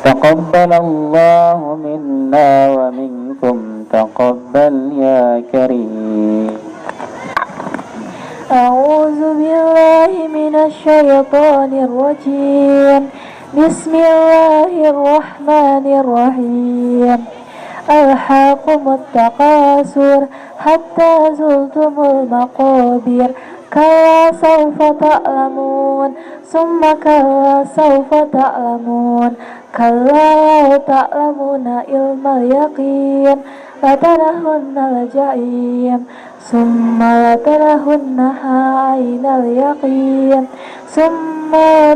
تقبل الله منا ومنكم تقبل يا كريم. أعوذ بالله من الشيطان الرجيم. بسم الله الرحمن الرحيم. ألهاكم التكاثر حتى زرتم المقابر كلا سوف تعلمون ثم كلا سوف تعلمون كلا لو تعلمون علم اليقين لترون الجحيم ثم لترونها عين اليقين ثم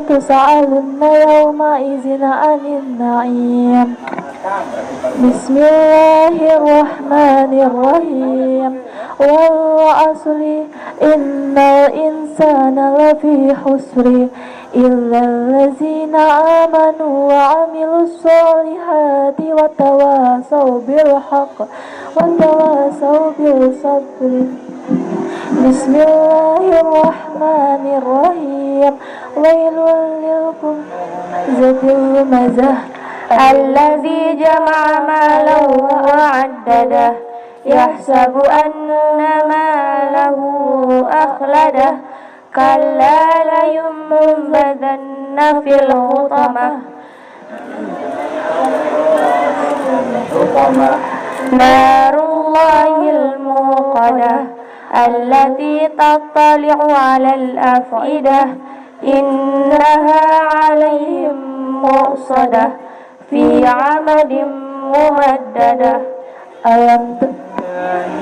تسألن يومئذ عن النعيم. بسم الله الرحمن الرحيم. والعصر إن الإنسان لفي خسر إلا الذين آمنوا وعملوا الصالحات وتواصوا بالحق وتواصوا بالصبر. بسم الله الرحمن الرحيم. ويل للهمزة الهمزة الذي جمع ماله وعدده يحسب أن ماله أخلده كلا لينبذن في الحطمة نار الله الموقدة التي تطلع على الأفئدة إنها عليهم مؤصدة في عمد ممددة.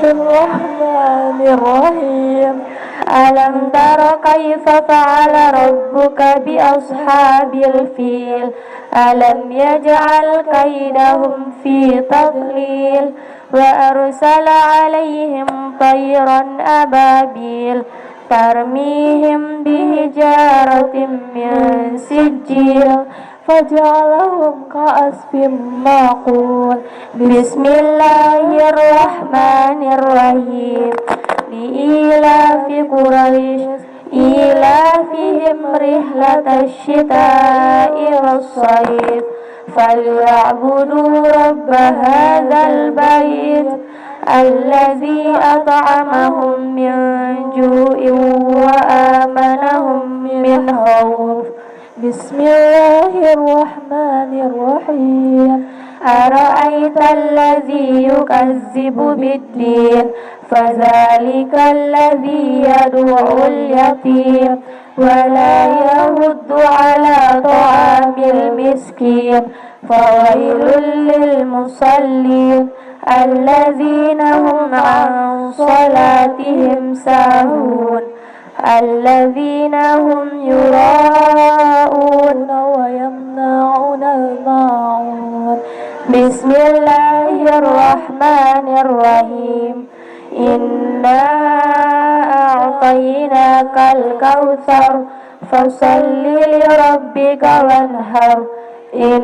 الرحمن الرحيم. ألم تر كيف فعل ربك بأصحاب الفيل ألم يجعل كيدهم في تضليل وأرسل عليهم طيرا أبابيل ترميهم بحجارة من سجيل فجعلهم كعصف مأكول. بسم الله الرحمن الرحيم. لإيلاف قريش إيلافهم رحلة الشتاء والصيف فليعبدوا رب هذا البيت الذي أطعمهم من جوع وآمنهم من خوف. بسم الله الرحمن الرحيم. أرأيت الذي يكذب بالدين فذلك الذي يدعو اليتيم ولا يرد على طعام المسكين فويل للمصلين الذين هم عن صلاتهم ساهون الذين هم يراءون ويمنعون الماعون. بسم الله الرحمن الرحيم. إنا أعطيناك الكوثر فصل لربك وانهر إن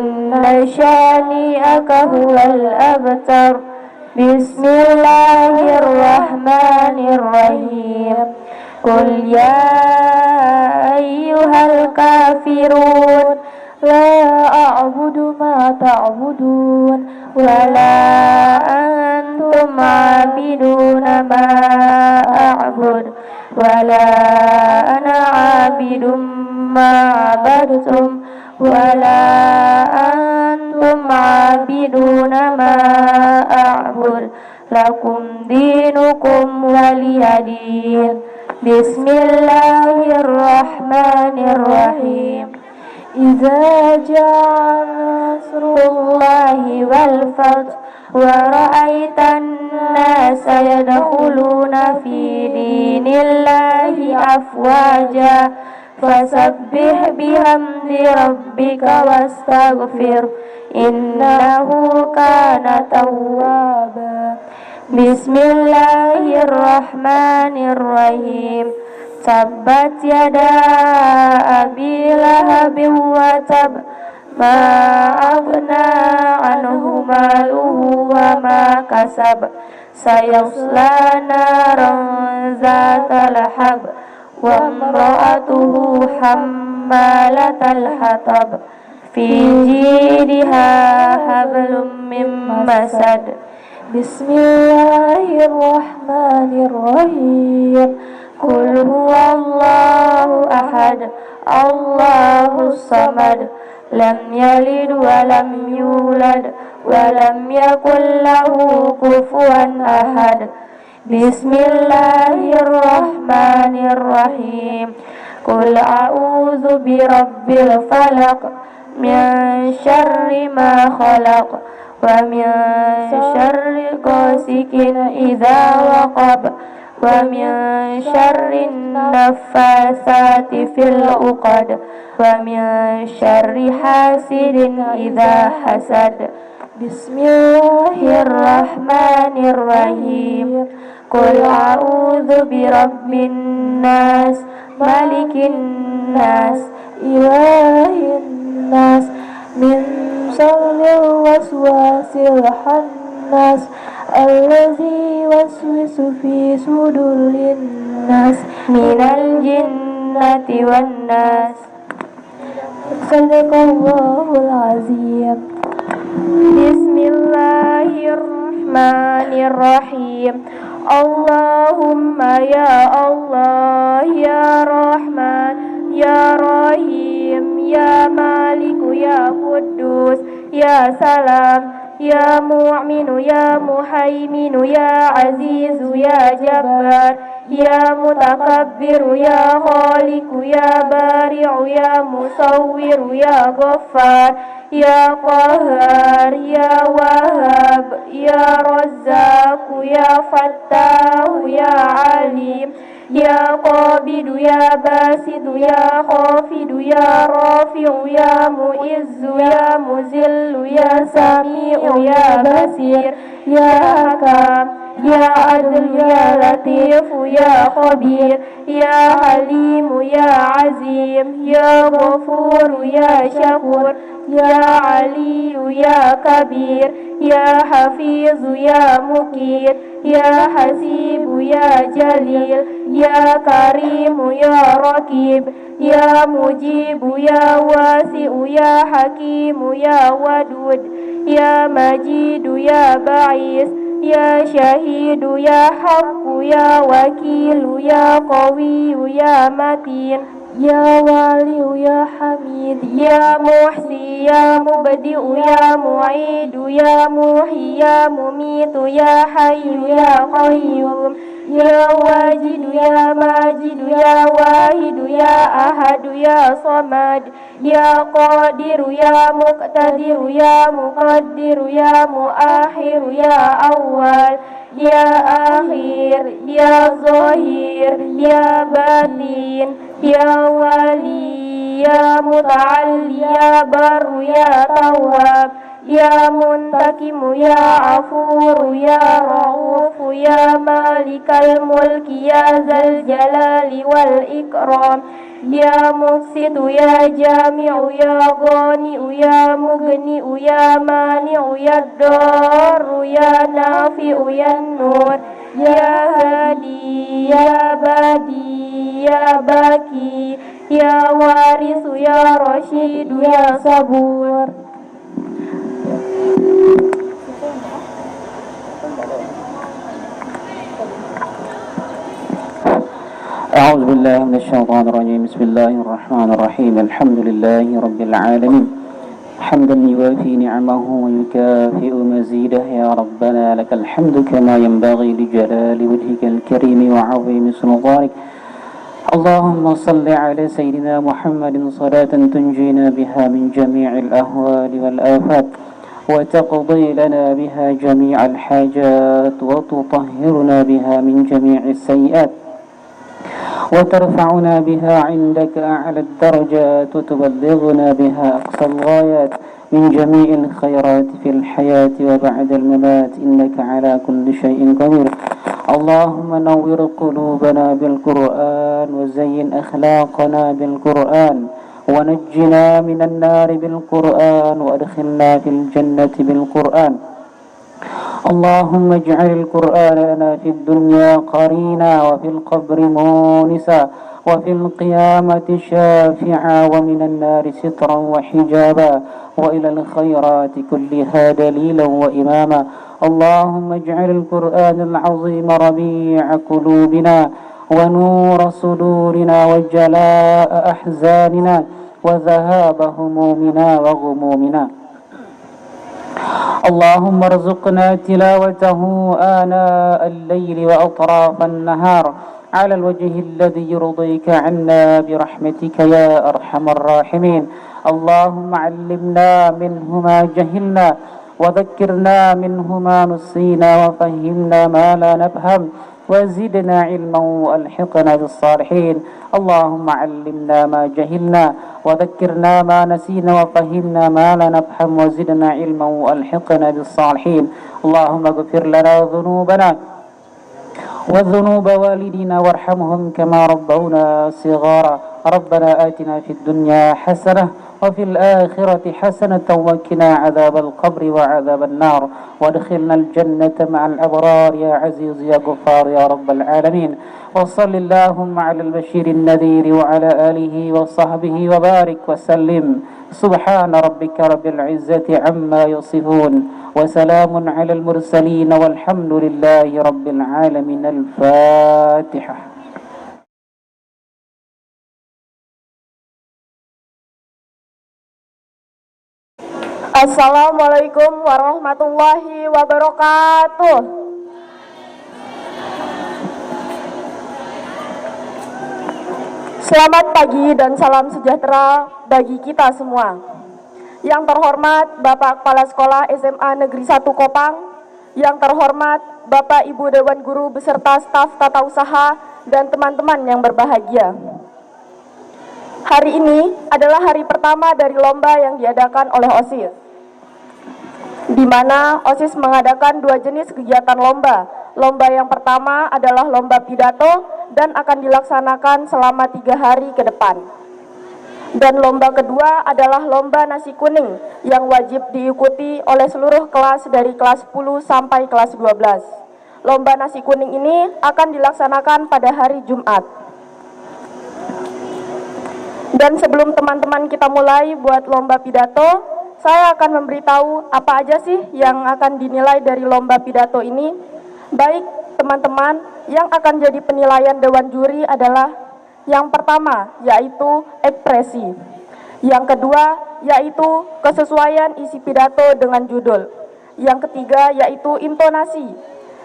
شانئك هو الأبتر. بسم الله الرحمن الرحيم. قل يا أيها الكافرون لا أعبد ما تعبدون ولا أنتم عابدون ما أعبد ولا أنا عابد ما عبدتم ولا أنتم عابدون ما أعبد لكم دينكم ولي دين. بسم الله الرحمن الرحيم. إذا جاء نصر الله والفتح ورأيت الناس يدخلون في دين الله أفواجا فسبح بحمد ربك واستغفر إنه كان توابا. بسم الله الرحمن الرحيم. تبت يدا أبي لهب وتب ما أغنى عنه ماله وما كسب سيصلى نارا ذات لهب وامرأته حمالة الحطب في جيدها حسد بسم الله الرحمن الرحيم قل هو الله أحد الله الصمد لم يلد ولم يولد ولم يكن له كفوا أحد بسم الله الرحمن الرحيم قل أعوذ برب الفلق من شر ما خلق ومن شر غاسق إذا وقب ومن شر النفاثات في العقد ومن شر حاسد إذا حسد بسم الله الرحمن الرحيم قل أعوذ برب الناس ملك الناس إله الناس من شر الوسواس الخناس الذي يوسوس في صدور الناس من الجنة والناس صدق الله العظيم بسم الله الرحمن الرحيم اللهم يا الله يا رحمن يا رحيم يا مالك يا قدوس يا سلام يا مؤمن يا مهيمن يا عزيز يا جبار يا متكبر يا خالق يا بارع يا مصور يا غفار يا قهار يا وهاب يا رزاق يا فتاح يا عليم يا قابض يا باسط يا خافض يا رافع يا معز يا مذل يا سميع يا بصير يا حكام يا عدل يا لطيف يا خبير يا حليم يا عظيم يا غفور يا شكور يا علي يا كبير يا حفيظ يا مقيت يا حسيب يا جليل يا كريم يا رقيب يا مجيب يا واسع يا حكيم يا ودود يا مجيد يا بعيس يا شهيد يا حق يا وكيل يا قوي يا متين يا والي يا حميد يا محصي يا مبدئ يا معيد يا محيي يا مميت يا حي يا قيوم يا واجد يا ماجد يا واحد يا أحد يا صمد يا قادر يا مقتدر يا مقدر يا مؤخر يا أول يا أخير يا ظهير يا باطن يا ولي يا متعلي يا بر يا تواب يا منتقم يا عفور يا رؤوف يا مالك الملك يا ذا الجلال والإكرام يا مقسط يا جامع يا غاني يا مغني يا مانع يا الضار يا نافع يا النور يا هادي يا بادي يا باكي يا وارث يا رشيد يا صبور أعوذ بالله من الشيطان الرجيم بسم الله الرحمن الرحيم الحمد لله رب العالمين حمدا يوافي نعمه ويكافئ مزيده يا ربنا لك الحمد كما ينبغي لجلال وجهك الكريم وعظيم سلطانك اللهم صل على سيدنا محمد صلاة تنجينا بها من جميع الأهوال والآفات وتقضي لنا بها جميع الحاجات وتطهرنا بها من جميع السيئات وترفعنا بها عندك أعلى الدرجات وتبلغنا بها أقصى الغايات من جميع الخيرات في الحياة وبعد الممات إنك على كل شيء قدير اللهم نور قلوبنا بالقرآن وزين أخلاقنا بالقرآن ونجنا من النار بالقرآن وأدخلنا في الجنة بالقرآن اللهم اجعل القرآن لنا في الدنيا قرينا وفي القبر مونسا وفي القيامة شافعا ومن النار سترا وحجابا وإلى الخيرات كلها دليلا وإماما. اللهم اجعل القرآن العظيم ربيع قلوبنا ونور صدورنا وجلاء أحزاننا وذهاب همومنا وغمومنا. اللهم ارزقنا تلاوته آناء الليل وأطراف النهار على الوجه الذي يرضيك عنا برحمتك يا أرحم الراحمين. اللهم علمنا منه ما جهلنا وذكرنا منه ما نسينا وفهمنا ما لا نفهم وزدنا علما وألحقنا بالصالحين. اللهم علمنا ما جهلنا وذكرنا ما نسينا وفهمنا ما لا نفهم وزدنا علما وألحقنا بالصالحين. اللهم اغفر لنا ذنوبنا وذنوب والدينا وارحمهم كما ربونا صغارا. ربنا آتنا في الدنيا حسنة وفي الآخرة حسنة وقنا عذاب القبر وعذاب النار وادخلنا الجنة مع الأبرار يا عزيز يا غفار يا رب العالمين. وصل اللهم على البشير النذير وعلى آله وصحبه وبارك وسلم. سبحان ربك رب العزة عما يصفون وسلام على المرسلين والحمد لله رب العالمين. الفاتحة. Assalamualaikum warahmatullahi wabarakatuh. Selamat pagi dan salam sejahtera bagi kita semua. Yang terhormat Bapak Kepala Sekolah SMA Negeri 1 Kopang, yang terhormat Bapak Ibu Dewan Guru beserta staf tata usaha dan teman-teman yang berbahagia. Hari ini adalah hari pertama dari lomba yang diadakan oleh OSIS, di mana OSIS mengadakan 2 jenis kegiatan lomba. Lomba yang pertama adalah lomba pidato dan akan dilaksanakan selama 3 hari ke depan. Dan lomba kedua adalah lomba nasi kuning yang wajib diikuti oleh seluruh kelas dari kelas 10 sampai kelas 12. Lomba nasi kuning ini akan dilaksanakan pada hari Jumat. Dan sebelum teman-teman kita mulai buat lomba pidato, saya akan memberitahu apa aja sih yang akan dinilai dari lomba pidato ini. Baik teman-teman, yang akan jadi penilaian dewan juri adalah yang pertama yaitu ekspresi, yang kedua yaitu kesesuaian isi pidato dengan judul, yang ketiga yaitu intonasi,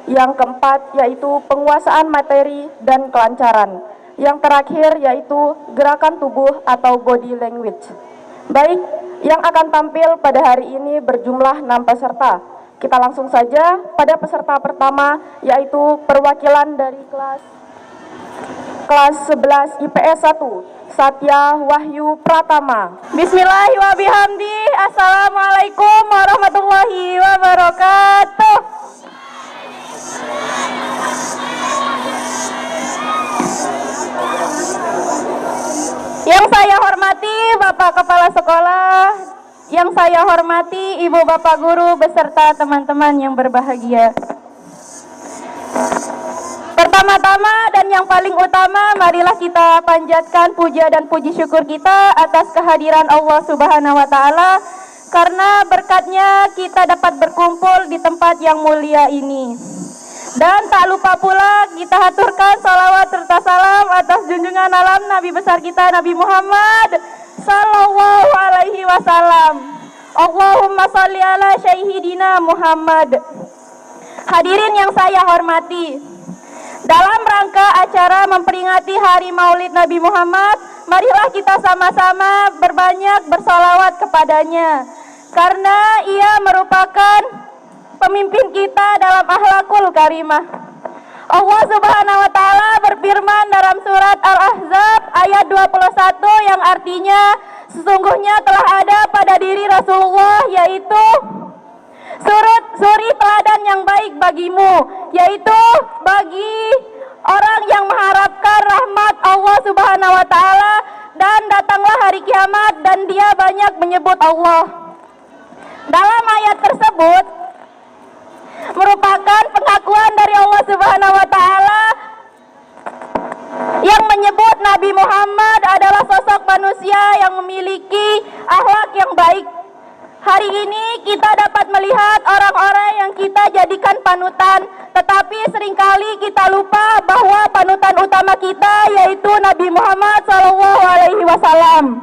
yang keempat yaitu penguasaan materi dan kelancaran, yang terakhir yaitu gerakan tubuh atau body language. Baik, yang akan tampil pada hari ini berjumlah 6 peserta. Kita langsung saja pada peserta pertama, yaitu perwakilan dari kelas 11 IPS 1, Satya Wahyu Pratama. Bismillahirrahmanirrahim. Assalamualaikum warahmatullahi wabarakatuh. Yang saya hormati Bapak Kepala Sekolah, yang saya hormati Ibu Bapak Guru beserta teman-teman yang berbahagia. Pertama-tama dan yang paling utama, marilah kita panjatkan puja dan puji syukur kita atas kehadiran Allah Subhanahu wa Ta'ala, karena berkatnya kita dapat berkumpul di tempat yang mulia ini. Dan tak lupa pula kita haturkan salawat serta salam atas junjungan alam Nabi besar kita Nabi Muhammad Sallallahu alaihi wasallam. Allahumma salli ala syahidina Muhammad. Hadirin yang saya hormati, dalam rangka acara memperingati Hari Maulid Nabi Muhammad, marilah kita sama-sama berbanyak bersalawat kepadanya, karena ia merupakan pemimpin kita dalam akhlakul karimah. Allah Subhanahu wa Ta'ala berfirman dalam surat Al-Ahzab ayat 21 yang artinya, sesungguhnya telah ada pada diri Rasulullah, yaitu suri teladan yang baik bagimu, yaitu bagi orang yang mengharapkan rahmat Allah Subhanahu wa Ta'ala, dan datanglah hari kiamat dan dia banyak menyebut Allah. Dalam ayat tersebut Nabi Muhammad adalah sosok manusia yang memiliki akhlak yang baik. Hari ini kita dapat melihat orang-orang yang kita jadikan panutan, tetapi seringkali kita lupa bahwa panutan utama kita yaitu Nabi Muhammad SAW.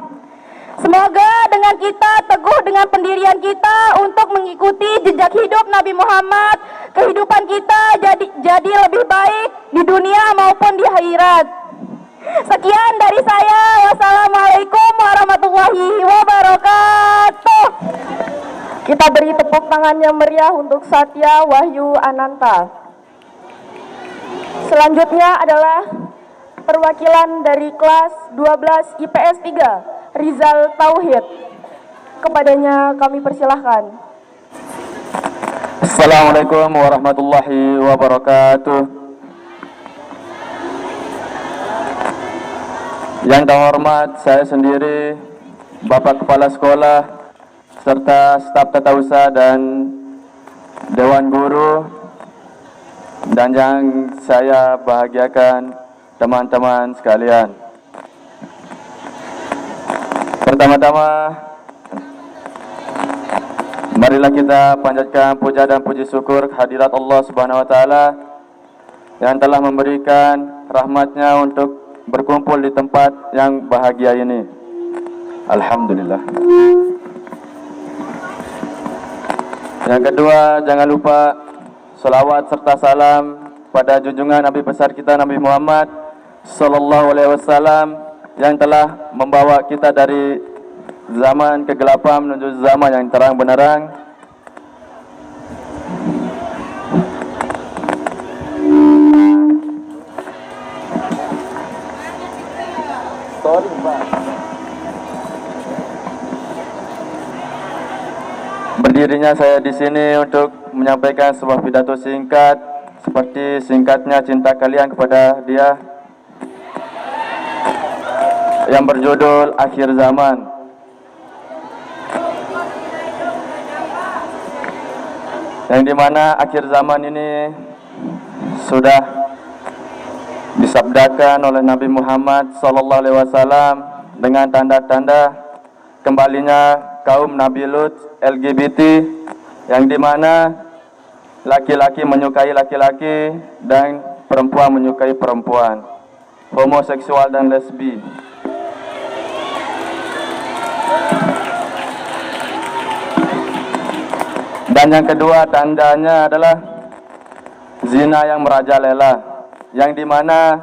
Semoga dengan kita teguh dengan pendirian kita untuk mengikuti jejak hidup Nabi Muhammad, kehidupan kita jadi lebih baik di dunia maupun di akhirat. Sekian dari saya. Wassalamualaikum warahmatullahi wabarakatuh. Kita beri tepuk tangan yang meriah untuk Satya Wahyu Ananta. Selanjutnya adalah perwakilan dari kelas 12 IPS 3, Rizal Tauhid. Kepadanya kami persilahkan. Assalamualaikum warahmatullahi wabarakatuh. Yang terhormat, saya sendiri, Bapak Kepala Sekolah, serta staf tata usaha dan Dewan Guru, dan yang saya bahagiakan teman-teman sekalian. Pertama-tama, marilah kita panjatkan puja dan puji syukur kehadirat Allah Subhanahu wa Ta'ala yang telah memberikan rahmatnya untuk berkumpul di tempat yang bahagia ini. Alhamdulillah. Yang kedua, jangan lupa selawat serta salam pada junjungan Nabi besar kita Nabi Muhammad Sallallahu Alaihi Wasallam yang telah membawa kita dari zaman kegelapan menuju zaman yang terang benderang. Berdirinya saya di sini untuk menyampaikan sebuah pidato singkat seperti singkatnya cinta kalian kepada Dia yang berjudul Akhir Zaman. Yang dimana akhir zaman ini sudah disabdakan oleh Nabi Muhammad SAW dengan tanda-tanda kembalinya kaum Nabi Lut LGBT, yang dimana laki-laki menyukai laki-laki dan perempuan menyukai perempuan, homoseksual dan lesbi. Dan yang kedua tandanya adalah zina yang merajalela, yang dimana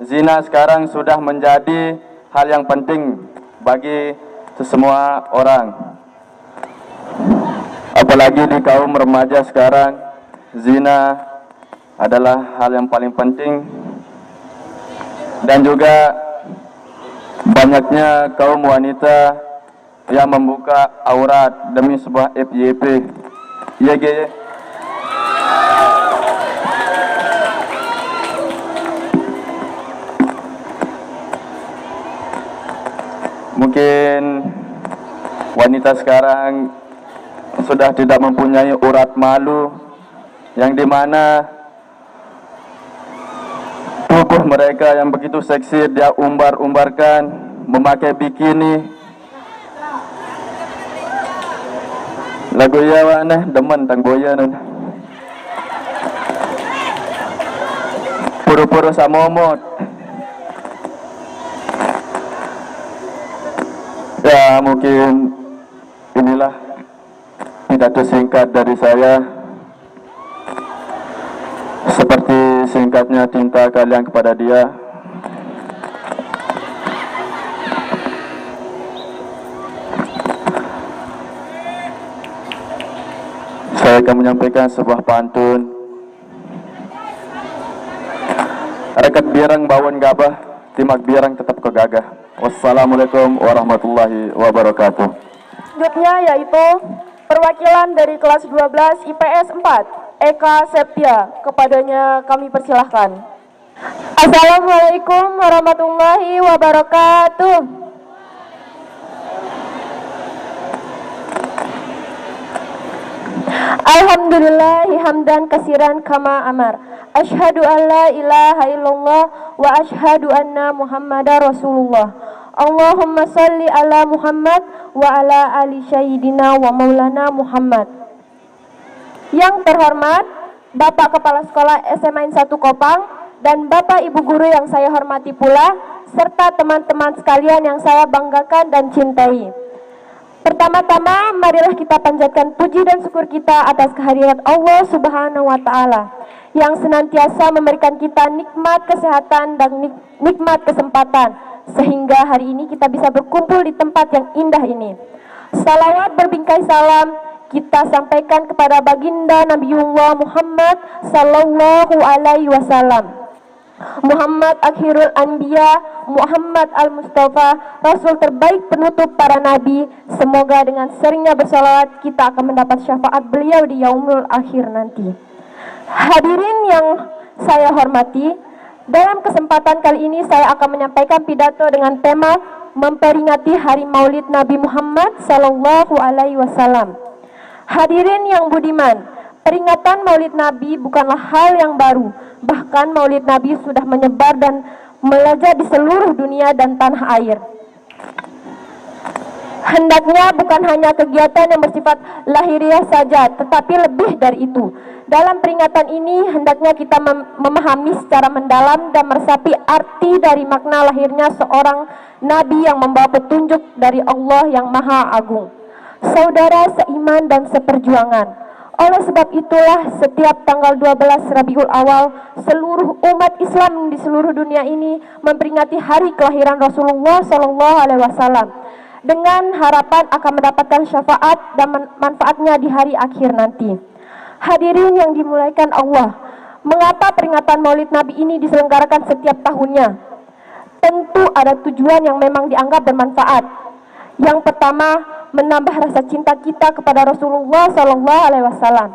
zina sekarang sudah menjadi hal yang penting bagi semua orang. Apalagi di kaum remaja sekarang, zina adalah hal yang paling penting. Dan juga banyaknya kaum wanita yang membuka aurat demi sebuah FYP. YG. Mungkin wanita sekarang sudah tidak mempunyai urat malu, yang dimana tubuh mereka yang begitu seksi dia umbar-umbarkan memakai bikini. Lagu ya mana demen tang boya nun. Puru-puru samomot. Ya, mungkin inilah pidato singkat dari saya, seperti singkatnya cinta kalian kepada Dia. Saya akan menyampaikan sebuah pantun. Rekat birang bawon gabah, timak birang tetap kegagah. Wassalamualaikum warahmatullahi wabarakatuh. Selanjutnya yaitu perwakilan dari kelas 12 IPS 4, Eka Septia. Kepadanya kami persilahkan. Assalamualaikum warahmatullahi wabarakatuh. Alhamdulillahi hamdan kasiran kama amar. Asyhadu an la ilaha illallah wa asyhadu anna Muhammadar Rasulullah. Allahumma salli ala Muhammad wa ala ali sayyidina wa maulana Muhammad. Yang terhormat Bapak Kepala Sekolah SMA 1 Kopang dan Bapak Ibu Guru yang saya hormati pula, serta teman-teman sekalian yang saya banggakan dan cintai. Pertama-tama, marilah kita panjatkan puji dan syukur kita atas kehadirat Allah Subhanahu wa Ta'ala yang senantiasa memberikan kita nikmat kesehatan dan nikmat kesempatan, sehingga hari ini kita bisa berkumpul di tempat yang indah ini. Salawat berbingkai salam kita sampaikan kepada baginda Nabiullah Muhammad sallallahu alaihi wasallam, Muhammad akhirul anbiya, Muhammad al-Mustafa, Rasul terbaik penutup para nabi. Semoga dengan seringnya bersalawat kita akan mendapat syafaat beliau di yaumul akhir nanti. Hadirin yang saya hormati, dalam kesempatan kali ini saya akan menyampaikan pidato dengan tema memperingati Hari Maulid Nabi Muhammad sallallahu alaihi wasallam. Hadirin yang budiman, peringatan Maulid Nabi bukanlah hal yang baru. Bahkan Maulid Nabi sudah menyebar dan melejit di seluruh dunia dan tanah air. Hendaknya bukan hanya kegiatan yang bersifat lahiriah saja, tetapi lebih dari itu. Dalam peringatan ini, hendaknya kita memahami secara mendalam dan meresapi arti dari makna lahirnya seorang Nabi yang membawa petunjuk dari Allah yang Maha Agung. Saudara seiman dan seperjuangan, oleh sebab itulah setiap tanggal 12 Rabiul Awal, seluruh umat Islam di seluruh dunia ini memperingati hari kelahiran Rasulullah SAW dengan harapan akan mendapatkan syafaat dan manfaatnya di hari akhir nanti. Hadirin yang dimuliakan Allah, mengapa peringatan Maulid Nabi ini diselenggarakan setiap tahunnya? Tentu ada tujuan yang memang dianggap bermanfaat. Yang pertama, menambah rasa cinta kita kepada Rasulullah SAW.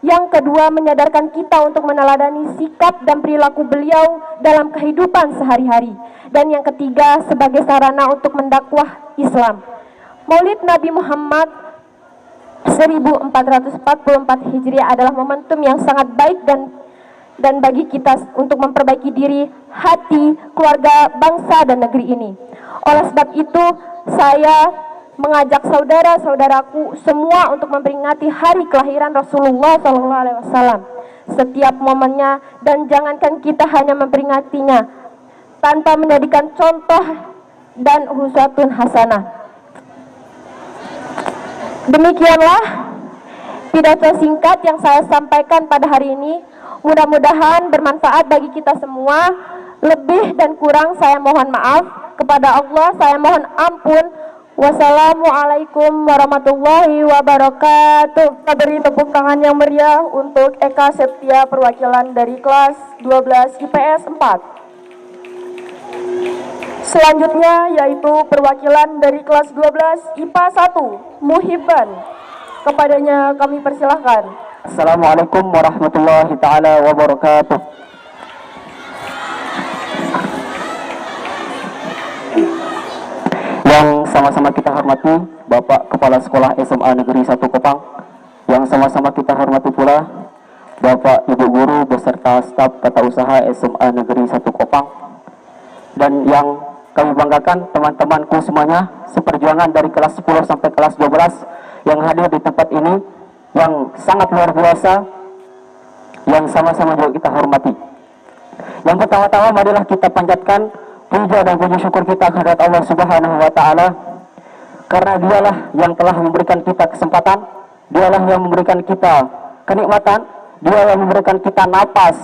Yang kedua, menyadarkan kita untuk meneladani sikap dan perilaku beliau dalam kehidupan sehari-hari. Dan yang ketiga, sebagai sarana untuk mendakwah Islam. Maulid Nabi Muhammad 1444 Hijriah adalah momentum yang sangat baik dan bagi kita untuk memperbaiki diri, hati, keluarga, bangsa, dan negeri ini. Oleh sebab itu, saya mengajak saudara-saudaraku semua untuk memperingati hari kelahiran Rasulullah SAW setiap momennya, dan jangankan kita hanya memperingatinya tanpa menjadikan contoh dan uswatun hasanah. Demikianlah pidato singkat yang saya sampaikan pada hari ini. Mudah-mudahan bermanfaat bagi kita semua. Lebih dan kurang saya mohon maaf. Kepada Allah saya mohon ampun. Wassalamualaikum warahmatullahi wabarakatuh. Kita beri tepuk tangan yang meriah untuk Eka Septia, perwakilan dari kelas 12 IPS 4. Selanjutnya yaitu perwakilan dari kelas 12 IPA 1, Muhibban. Kepadanya kami persilahkan. Assalamualaikum warahmatullahi taala wabarakatuh. Yang sama-sama kita hormati Bapak Kepala Sekolah SMA Negeri 1 Kopang, yang sama-sama kita hormati pula Bapak Ibu Guru beserta staf tata usaha SMA Negeri 1 Kopang, dan yang kami banggakan teman-temanku semuanya seperjuangan dari kelas 10 sampai kelas 12 yang hadir di tempat ini, yang sangat luar biasa, yang sama-sama juga kita hormati. Yang pertama-tama marilah kita panjatkan puja dan puji syukur kita kehadirat Allah Subhanahu wa Ta'ala, karena dialah yang telah memberikan kita kesempatan, dialah yang memberikan kita kenikmatan, dialah yang memberikan kita napas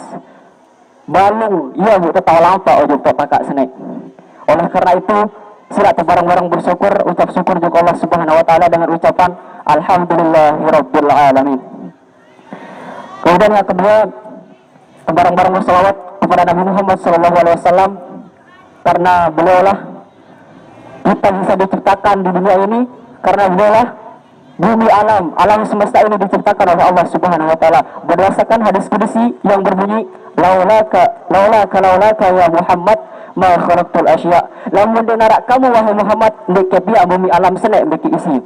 balung ia buat tahu lampa ojo pakak senek. Oleh karena itu sila barang-barang bersyukur, ucap syukur juga Allah Subhanahu wa Ta'ala dengan ucapan alhamdulillahirabbil alamin. Kemudian yang kedua, barang-barang bersalawat kepada Nabi Muhammad SAW, karena beliaulah kita bisa diciptakan di dunia ini, karena beliaulah bumi alam semesta ini diciptakan oleh Allah Subhanahu wa Ta'ala berdasarkan hadis qudsi yang berbunyi laulaka ya Muhammad ma khalaqtul asya. Lamun dengarak kamu wahai Muhammad ndek dia bumi alam senek beki isi.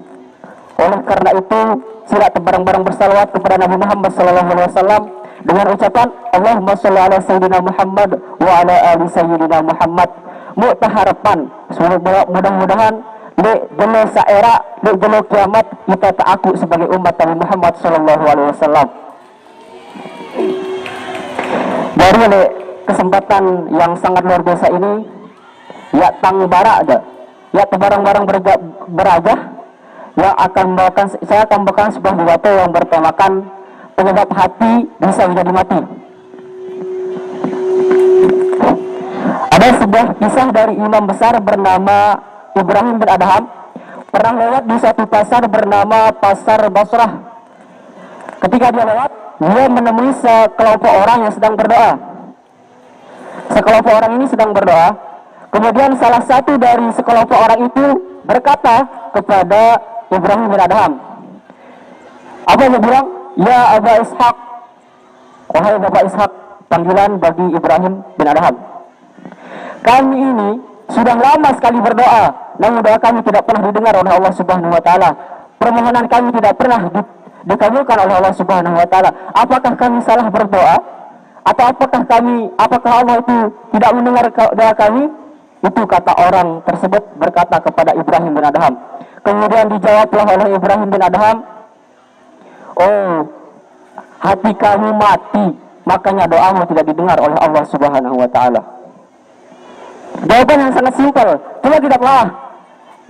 Oleh karena itu, sila bareng-bareng bersalawat kepada Nabi Muhammad SAW dengan ucapan Allahumma sholli ala sayyidina Muhammad wa ala ali sayyidina Muhammad. Mu'ta harapan mudah-mudahan di jelo saera, di jelo kiamat kita tak aku sebagai umat Nabi Muhammad SAW. Dari kesempatan yang sangat luar biasa ini, ya tang bara ada, ya barang-barang berajah yang saya akan membawakan sebuah pidato yang bertemakan penyebab hati bisa menjadi mati. Ada sebuah kisah dari imam besar bernama Ibrahim bin Adham, pernah lewat di suatu pasar bernama Pasar Basrah. Ketika dia lewat, dia menemui sekelompok orang yang sedang berdoa. Sekelompok orang ini sedang berdoa. Kemudian salah satu dari sekelompok orang itu berkata kepada Ibrahim bin Adham, apa dia bilang? Ya Aba Ishaq, wahai Bapak Ishaq, panggilan bagi Ibrahim bin Adham. Kami ini sudah lama sekali berdoa, namun doa kami tidak pernah didengar oleh Allah Subhanahu wa taala. Permohonan kami tidak pernah dikabulkan oleh Allah Subhanahu wa taala. Apakah kami salah berdoa? Atau apakah Allah itu tidak mendengar doa kami? Itu kata orang tersebut berkata kepada Ibrahim bin Adham. Kemudian dijawablah oleh Ibrahim bin Adham, oh, hati kamu mati, makanya doamu tidak didengar oleh Allah Subhanahu wa taala. Jawaban yang sangat simpel, cuma tidak salah.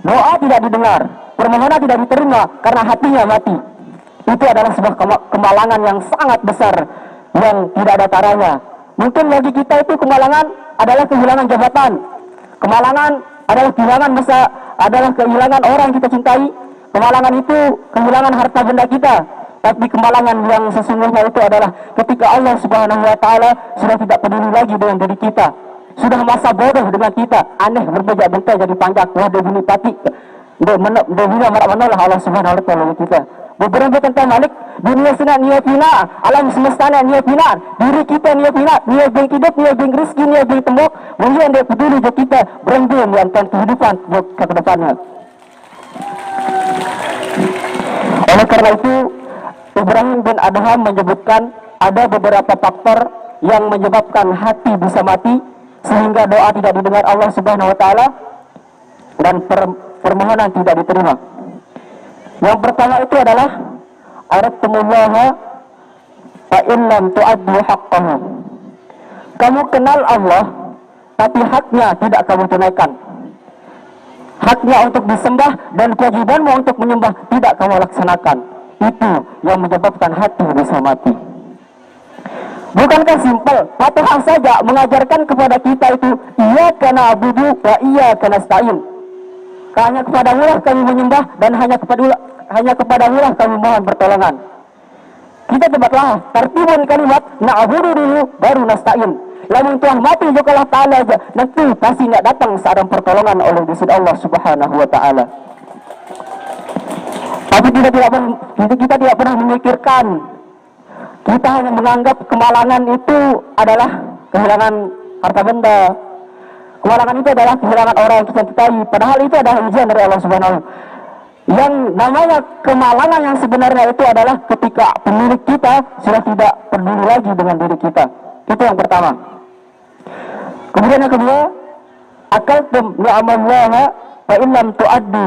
Doa tidak didengar, permohonan tidak diterima karena hatinya mati. Itu adalah sebuah kemalangan yang sangat besar yang tidak ada taranya. Mungkin bagi kita itu kemalangan adalah kehilangan jabatan, kemalangan adalah kehilangan masa, adalah kehilangan orang yang kita cintai. Kemalangan itu kehilangan harta benda kita. Tapi kemalangan yang sesungguhnya itu adalah ketika Allah Subhanahu wa taala sudah tidak peduli lagi dengan diri kita. Sudah masa bodoh dengan kita, aneh berbejak-bejak jadi panjang, wah dia bunyi pati, dia marah lah Allah Subhanahu wa taala kita. Beberapa tentang Malik, dunia senang niat pina, alam semesta niat pina, diri kita niat pina, niat beng hidup, niat beng rezeki, niat beng tembok, mungkin dia peduli je kita berhenti tentang kehidupan ke depannya. Oleh karena itu, Ibrahim bin Adham menyebutkan ada beberapa faktor yang menyebabkan hati bisa mati sehingga doa tidak didengar Allah Subhanahu wa taala dan permohonan tidak diterima. Yang pertama itu adalah aradtumullaha fa in lam tu'addu haqqahu. Kamu kenal Allah tapi haknya tidak kamu tunaikan. Haknya untuk disembah dan kewajibanmu untuk menyembah tidak kamu laksanakan. Itu yang menyebabkan hati bisa mati. Bukankah simpel? Fatihah saja mengajarkan kepada kita itu iyyaka na'budu wa iyyaka nasta'in. Hanya kepada Allah kami menyembah dan hanya kepada Allah kami mohon pertolongan. Kita cobalah tertibun kalimat na'budu dulu baru nasta'in. Lamun Tuhan mati juga Allah Ta'ala aja, nanti pasti tidak datang seorang pertolongan oleh disini Allah Subhanahu wa taala. Tapi kita tidak pernah memikirkan. Kita hanya menganggap kemalangan itu adalah kehilangan harta benda. Kemalangan itu adalah kehilangan orang yang kita cintai. Padahal itu adalah ujian dari Allah Subhanahu wa taala. Yang namanya kemalangan yang sebenarnya itu adalah ketika pemilik kita sudah tidak peduli lagi dengan diri kita. Itu yang pertama. Kemudian yang kedua, akaltum ni'amallaha fa in lam tu'addu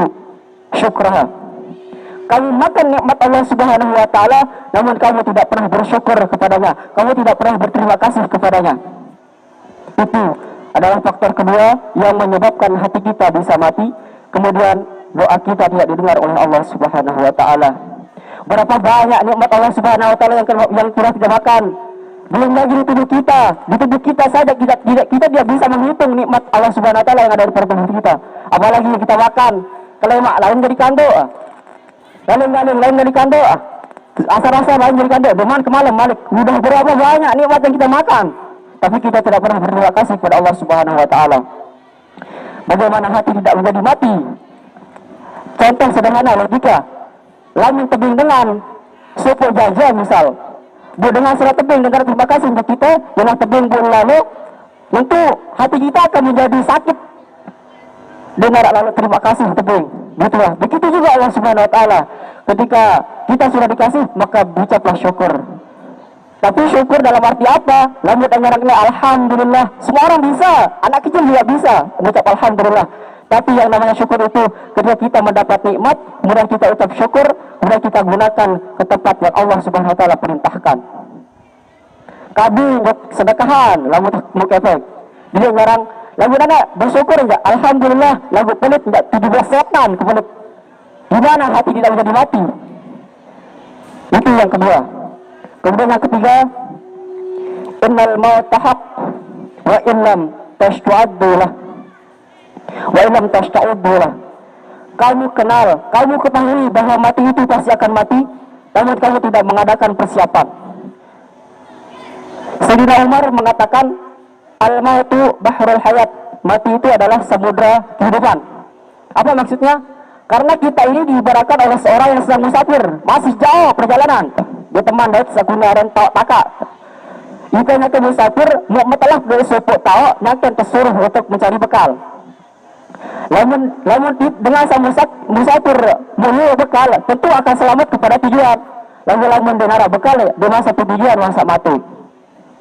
syukraha. Kamu makan nikmat Allah Subhanahu wa taala namun kamu tidak pernah bersyukur kepadanya. Kamu tidak pernah berterima kasih kepadanya. Itu adalah faktor kedua yang menyebabkan hati kita bisa mati. Kemudian doa kita tidak didengar oleh Allah Subhanahu wa taala. Berapa banyak nikmat Allah Subhanahu wa taala yang sudah kita makan. Belum lagi di tubuh kita saja kita tidak bisa menghitung nikmat Allah Subhanahu wa taala yang ada di tubuh kita. Apalagi yang kita makan. Kelemak lain jadi kando. Lain dari kando. Asal-asal lain dari kando. Deman ke malam malik. Udah berapa banyak nikmat yang kita makan. Tapi kita tidak pernah berterima kasih kepada Allah Subhanahu wa taala. Bagaimana hati tidak menjadi mati? Contoh sederhana logika. Lamun tebing dengan suku jajah misal. Dengan surat tebing dengan terima kasih untuk kita dengan tebing pun lalu, tentu hati kita akan menjadi sakit. Dengar lalu terima kasih tebing. Betul. Begitu juga Allah Subhanahu wa taala. Ketika kita sudah dikasih, maka ucaplah syukur. Tapi syukur dalam arti apa? Lamun dengarnya alhamdulillah. Semua orang bisa, anak kecil juga bisa mengucap alhamdulillah. Tapi yang namanya syukur itu ketika kita mendapat nikmat, kemudian kita ucap syukur, kemudian kita gunakan ke tempat yang Allah Subhanahu wa taala perintahkan. Kabi sedekahan, lamun mau kepek. Dia ngarang lagu anak bersyukur enggak? Alhamdulillah, lagu pelit enggak? 17 setan kepelit. Gimana hati tidak bisa dimati? Itu yang kedua. Kemudian yang ketiga, innal mauta haq wa illam tashtu'addulah wa illam tashtu'addulah. Kamu kenal, kamu ketahui bahwa mati itu pasti akan mati, namun kamu tidak mengadakan persiapan. Sayyidina Umar mengatakan, al-mautu bahrul hayat. Mati itu adalah samudra kehidupan. Apa maksudnya? Karena kita ini diibaratkan oleh seorang yang sedang musafir, masih jauh perjalanan. Dia teman dari sakuna dan taka. Jika nanti musafir, mau metelah dari suku tahu, nanti tersuruh untuk mencari bekal. Lamun dengan musafir membawa bekal, tentu akan selamat kepada tujuan. Lamun dengar bekal, dia masa tujuan masa mati,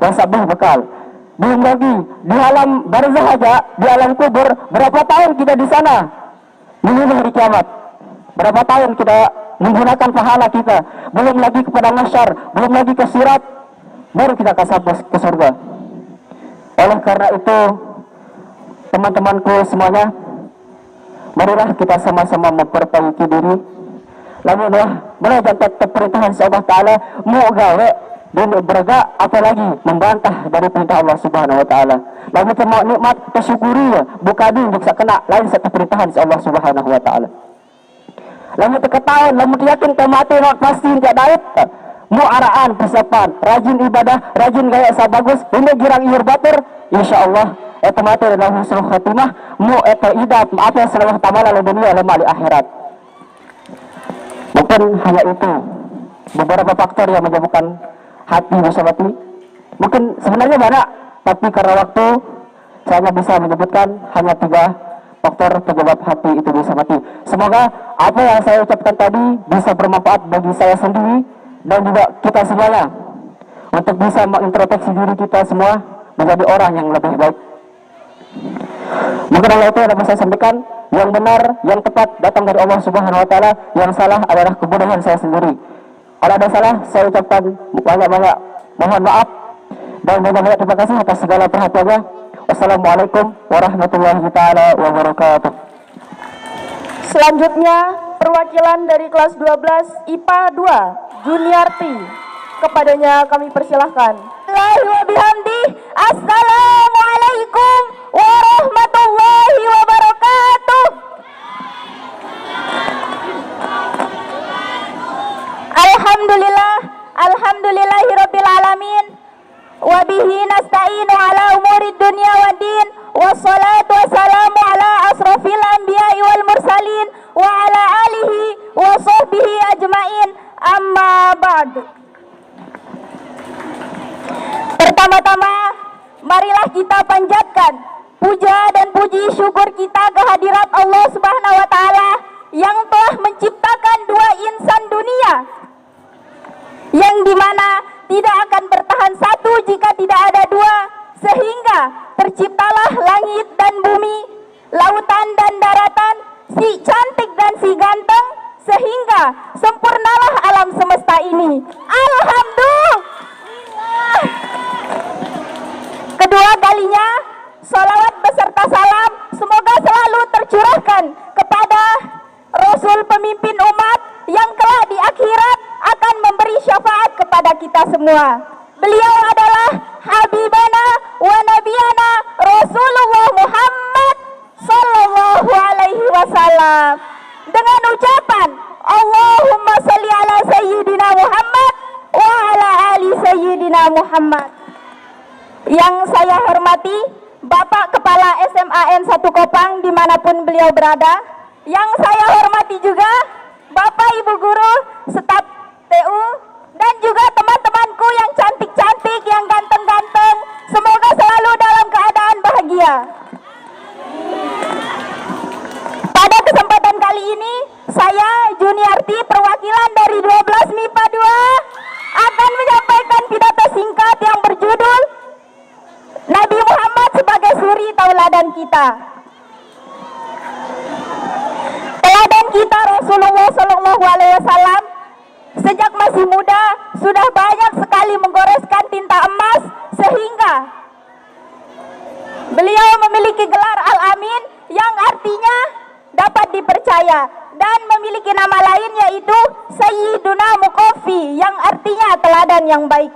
masa bekal. Belum lagi di alam barzah aja, di alam kubur, berapa tahun kita di sana menunggu hari kiamat, berapa tahun kita menggunakan pahala kita, belum lagi kepada masyar, belum lagi ke sirat, baru kita ke surga. Oleh karena itu, teman-temanku semuanya, marilah kita sama-sama memperbaiki diri. Lalu belajar perintahan Allah Ta'ala, mau gawe dan beragak, apalagi membantah dari perintah Allah Subhanahu wa taala. Lalu mau nikmat tersyukuri ya, bukan bisa kena lain satu perintahan Allah Subhanahu wa taala. Lalu ketahuan, lalu yakin mati pasti tidak dapat. Mau araan persiapan, rajin ibadah, rajin gaya sabagus, ini girang ihur batur, insyaallah eta mati adalah husnul khatimah, mu eta idap apa yang selalu tamala di dunia lemah di akhirat. Bukan hanya itu, beberapa faktor yang menyebabkan hati bisa mati. Mungkin sebenarnya banyak, tapi karena waktu saya hanya bisa menyebutkan hanya 3 faktor penyebab hati itu bisa mati. Semoga apa yang saya ucapkan tadi bisa bermanfaat bagi saya sendiri dan juga kita semuanya, untuk bisa mengintrospeksi diri kita semua menjadi orang yang lebih baik. Mungkin Allah itu yang dapat saya sampaikan. Yang benar, yang tepat datang dari Allah Subhanahu wa taala, yang salah adalah kebodohan saya sendiri. Kalau ada salah, saya ucapkan banyak-banyak mohon maaf dan banyak-banyak terima kasih atas segala perhatiannya. Wassalamualaikum warahmatullahi taala wabarakatuh. Selanjutnya, perwakilan dari kelas 12 IPA 2, Juniarti. Kepadanya kami persilahkan. Assalamualaikum warahmatullahi wabarakatuh. Alhamdulillahirabbil alamin. Wa bihi nasta'inu ala umurid dunya waddin. Wassalatu wassalamu ala asrofil anbiya'i wal mursalin wa ala alihi wa sahbihi ajmain. Amma ba'd. Pertama-tama, marilah kita panjatkan puja dan puji syukur kita kehadirat Allah Subhanahu wa taala yang telah menciptakan 2 insan dunia, yang dimana tidak akan bertahan satu jika tidak ada 2, sehingga terciptalah langit dan bumi, lautan dan daratan, si cantik dan si ganteng, sehingga sempurnalah alam semesta ini. Alhamdulillah. Kedua kalinya, salawat beserta salam semoga selalu tercurahkan kepada Rasul pemimpin umat yang kelak di akhirat akan memberi syafaat kepada kita semua. Beliau adalah Habibana wa Nabiyana Rasulullah Muhammad Sallallahu Alaihi Wasallam. Dengan ucapan Allahumma salli ala Sayyidina Muhammad wa ala ali Sayyidina Muhammad. Yang saya hormati Bapak Kepala SMAN 1 Kopang dimanapun beliau berada. Yang saya hormati juga Bapak Ibu Guru, staf TU, dan juga teman-temanku yang cantik-cantik, yang ganteng-ganteng. Semoga selalu dalam keadaan bahagia. Pada kesempatan kali ini teladan kita. Teladan kita Rasulullah Shallallahu Alaihi Wasallam sejak masih muda sudah banyak sekali menggoreskan tinta emas sehingga beliau memiliki gelar Al-Amin yang artinya dapat dipercaya dan memiliki nama lain yaitu Sayyiduna Muqaffi yang artinya teladan yang baik.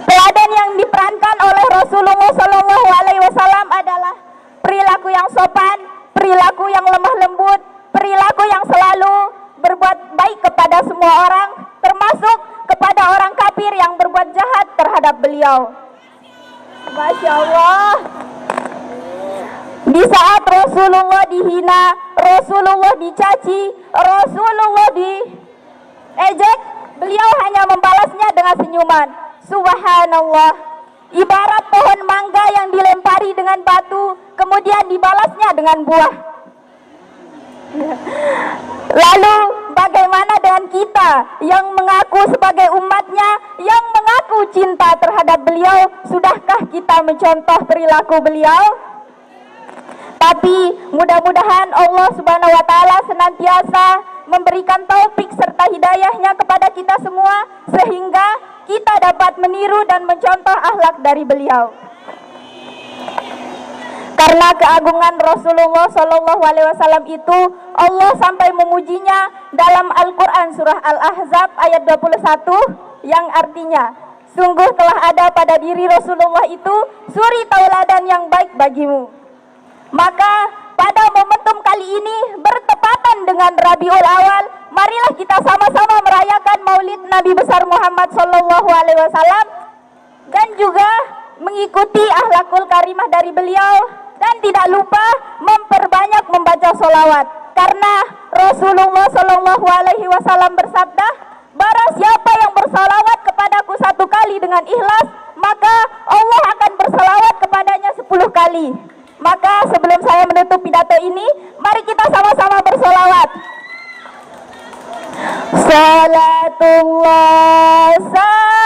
Teladan yang diperankan oleh Rasulullah Shallallahu Alaihi Wasallam adalah perilaku yang sopan, perilaku yang lemah lembut, perilaku yang selalu berbuat baik kepada semua orang, termasuk kepada orang kafir yang berbuat jahat terhadap beliau. Masya Allah. Di saat Rasulullah dihina, Rasulullah dicaci, Rasulullah diejek, beliau hanya membalasnya dengan senyuman. Subhanallah. Ibarat pohon mangga yang dilempari dengan batu, kemudian dibalasnya dengan buah. Lalu bagaimana dengan kita yang mengaku sebagai umatnya, yang mengaku cinta terhadap beliau? Sudahkah kita mencontoh perilaku beliau? Tapi mudah-mudahan Allah Subhanahu wa Ta'ala senantiasa memberikan taufik serta hidayahnya kepada kita semua sehingga kita dapat meniru dan mencontoh akhlak dari beliau. Karena keagungan Rasulullah Shallallahu Alaihi Wasallam itu Allah sampai memujinya dalam Al-Quran surah Al-Ahzab ayat 21 yang artinya, sungguh telah ada pada diri Rasulullah itu suri tauladan yang baik bagimu. Maka pada momentum kali ini bertepatan dengan Rabiul Awal, marilah kita sama-sama merayakan Maulid Nabi besar Muhammad Shallallahu Alaihi Wasallam dan juga mengikuti akhlakul karimah dari beliau dan tidak lupa memperbanyak membaca sholawat. Karena Rasulullah Shallallahu Alaihi Wasallam bersabda, barang siapa yang bersalawat kepadaku 1 kali dengan ikhlas, maka Allah akan bersalawat kepadanya 10 kali. Maka sebelum saya menutup pidato ini, mari kita sama-sama bersolawat. Salatullah salamullah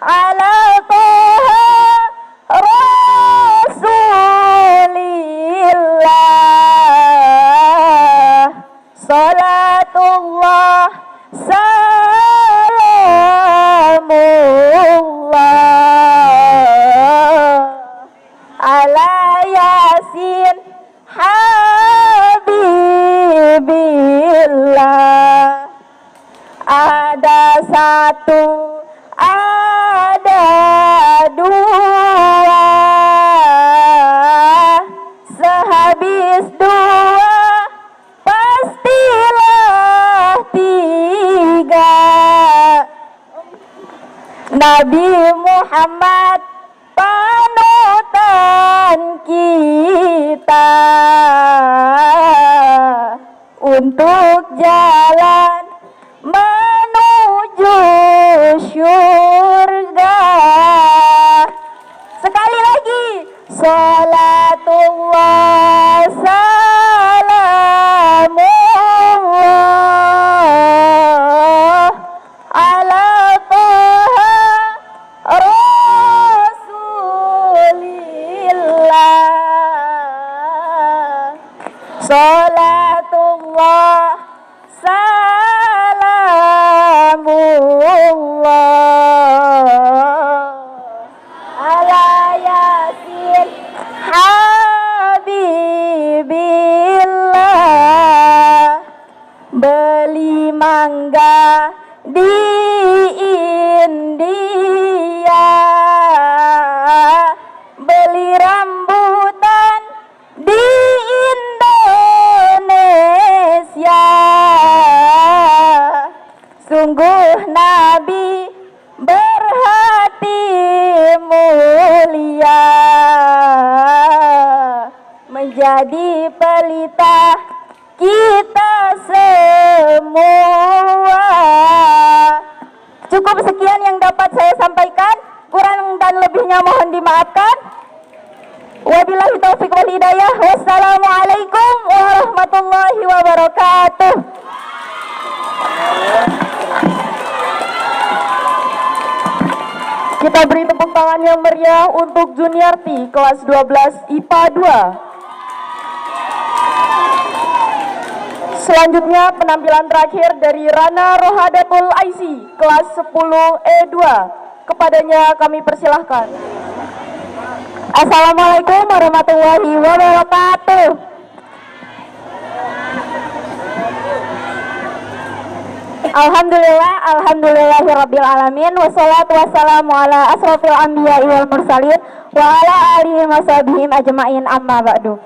ala toha rasulillah. Salatullah ala Yasin Habibillah. Ada satu, ada dua, sehabis dua pastilah tiga. Nabi Muhammad panutan kita untuk jalan menuju syurga. Sekali lagi, salatullah salamullah ala toha rasulillah. Salatullah salamullah ala Yasin Habibillah. Beli mangga di India, beli rambutan di Indonesia. Sungguh Nabi berhati mulia, menjadi pelita kita semua. Cukup sekian yang dapat saya sampaikan, kurang dan lebihnya mohon dimaafkan. Wabillahi taufiq wal hidayah. Wassalamualaikum warahmatullahi wabarakatuh. Kita beri tepuk tangan yang meriah untuk Juniarti kelas 12 IPA 2. Selanjutnya penampilan terakhir dari Rana Rohadatul Aisy kelas 10 E2. Kepadanya kami persilahkan. Assalamualaikum warahmatullahi wabarakatuh. Alhamdulillahirabbil alamin, wassalatu wassalamu ala asrofil anbiya'i wal mursalin wa ala alihi washabihim ajmain, amma ba'du.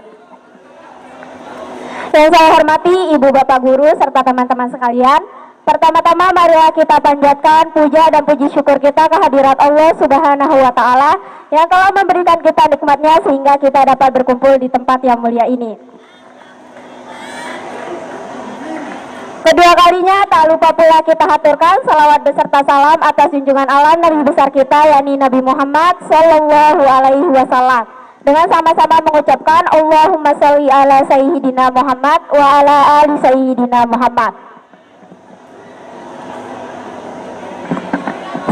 Yang saya hormati Ibu Bapak Guru serta teman-teman sekalian, pertama-tama marilah kita panjatkan puja dan puji syukur kita kehadirat Allah Subhanahu wa taala yang telah memberikan kita nikmatnya sehingga kita dapat berkumpul di tempat yang mulia ini. Kedua kalinya tak lupa pula kita haturkan salawat beserta salam atas junjungan Allah Nabi besar kita yakni Nabi Muhammad Sallallahu Alaihi Wasallam, dengan sama-sama mengucapkan Allahumma sholli ala sayyidina Muhammad wa ala ali sayyidina Muhammad.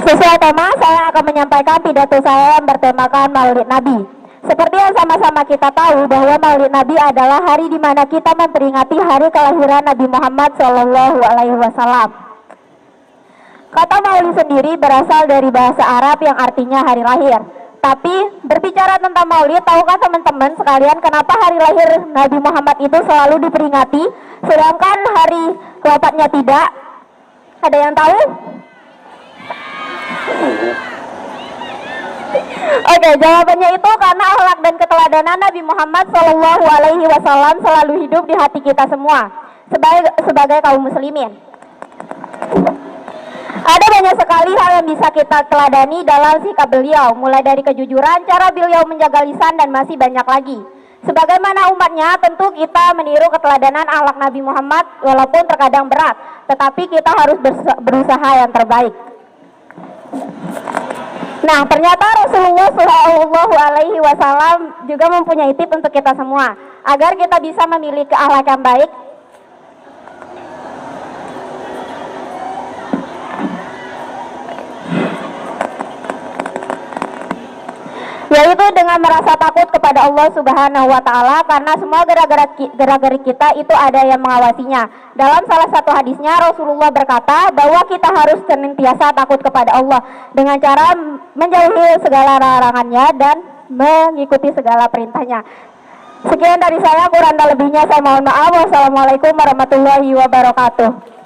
Sesuai tema, saya akan menyampaikan pidato saya yang bertemakan Maulid Nabi. Seperti yang sama-sama kita tahu bahwa Maulid Nabi adalah hari di mana kita memperingati hari kelahiran Nabi Muhammad Shallallahu Alaihi Wasallam. Kata Maulid sendiri berasal dari bahasa Arab yang artinya hari lahir. Tapi berbicara tentang Maulid, tahukah teman-teman sekalian kenapa hari lahir Nabi Muhammad itu selalu diperingati, sedangkan hari wafatnya tidak? Ada yang tahu? Oke, jawabannya itu karena akhlak dan keteladanan Nabi Muhammad Shallallahu Alaihi Wasallam selalu hidup di hati kita semua sebagai kaum muslimin. Ada banyak sekali hal yang bisa kita teladani dalam sikap beliau, mulai dari kejujuran, cara beliau menjaga lisan, dan masih banyak lagi. Sebagaimana umatnya, tentu kita meniru keteladanan akhlak Nabi Muhammad walaupun terkadang berat, tetapi kita harus berusaha yang terbaik. Nah, ternyata Rasulullah Shallallahu Alaihi Wasallam juga mempunyai tips untuk kita semua agar kita bisa memiliki akhlak yang baik. Yaitu dengan merasa takut kepada Allah Subhanahu wa taala, karena semua gerak-gerik kita itu ada yang mengawasinya. Dalam salah satu hadisnya Rasulullah berkata bahwa kita harus senantiasa takut kepada Allah dengan cara menjauhi segala larangannya dan mengikuti segala perintahnya. Sekian dari saya, kurang dan lebihnya saya mohon maaf. Wassalamualaikum warahmatullahi wabarakatuh.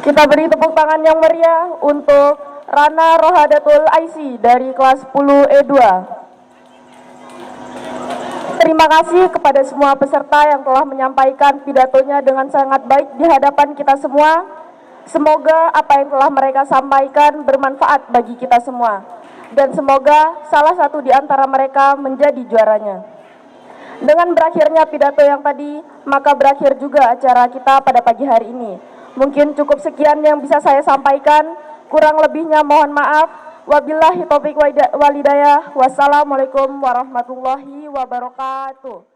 Kita beri tepuk tangan yang meriah untuk Rana Rohadatul Aisy dari kelas 10 E2. Terima kasih kepada semua peserta yang telah menyampaikan pidatonya dengan sangat baik di hadapan kita semua. Semoga apa yang telah mereka sampaikan bermanfaat bagi kita semua. Dan semoga salah satu di antara mereka menjadi juaranya. Dengan berakhirnya pidato yang tadi, maka berakhir juga acara kita pada pagi hari ini. Mungkin cukup sekian yang bisa saya sampaikan. Kurang lebihnya mohon maaf. Wabillahi taufiq wal hidayah. Wassalamualaikum warahmatullahi wabarakatuh.